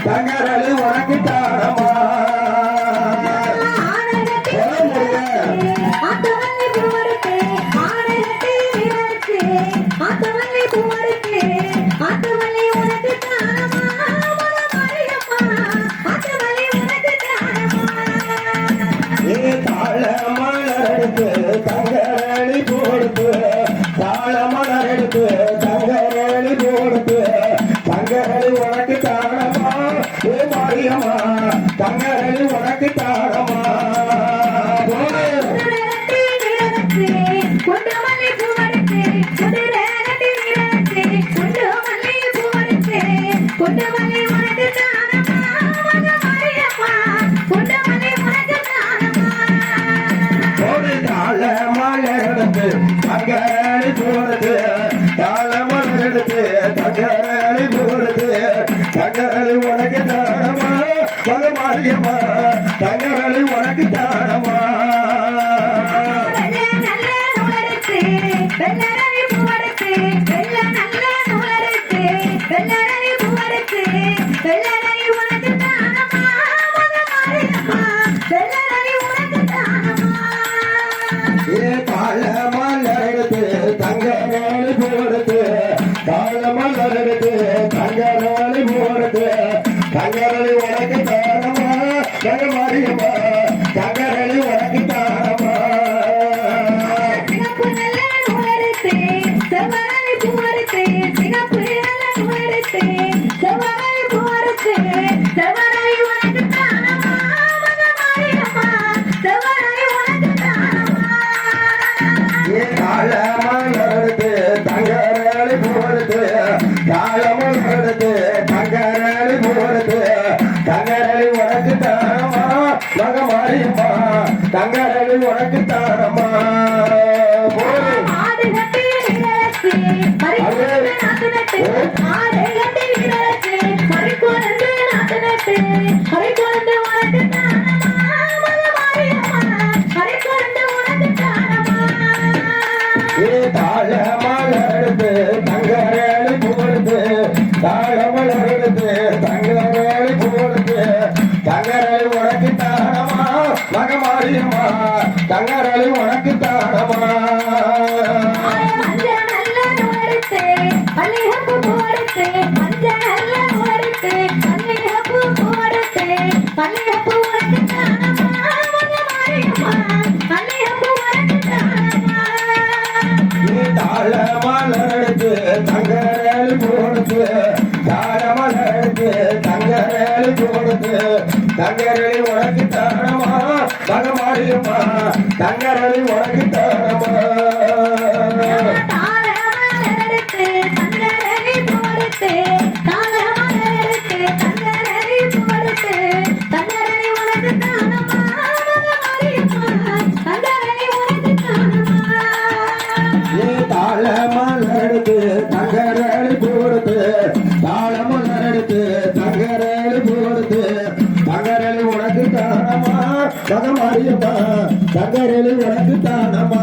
தங்கரளி உனக்கு தானமா தங்கரளி போடுத்து தாளமலர் எடுத்து தங்கரளி போடுத்து தங்கரளி உனக்கு தானமா ஏ மாரியம்மா தங்கரளி உனக்கு தானமா தங்கரளி போடுது தாளமலர் எடுத்து தங்கரளி போடுது தங்கரளி உனக்கு தானமா மாரியம்மா தங்கரளி உனக்கு தானமா தங்கரளி போடுது தாளமலர் எடுத்து தங்கரளி போடுது தங்கரளி உனக்கு தானமா மாரியம்மா தங்கரளி உனக்கு தானமா தங்கரளி போடுது தாளமலர் எடுத்து தங்கரளி போடுது தங்கரளி உனக்கு தானமா மாரியம்மா தங்கரளி உனக்கு தானமா தாளமலர் எடுத்து தங்கரளி போடுது தாளமலர் எடுத்து தங்கரளி போடுது தங்கரளி உனக்கு தானமா மாரியம்மா தங்கரளி உனக்கு தானமா தாளமலர் எடுத்து தங்கரளி போடுது தாளமலர் எடுத்து தங்கரளி போடுது தங்கரளி உனக்கு தானமா மாரியம்மா தங்கரளி உனக்கு தானமா தாளமலர் எடுத்து தங்கரளி போடுது தாளமலர் எடுத்து தங்கரளி போடுது தங்கரளி உனக்கு தானமா மாரியம்மா தங்கரளி உனக்கு தானமா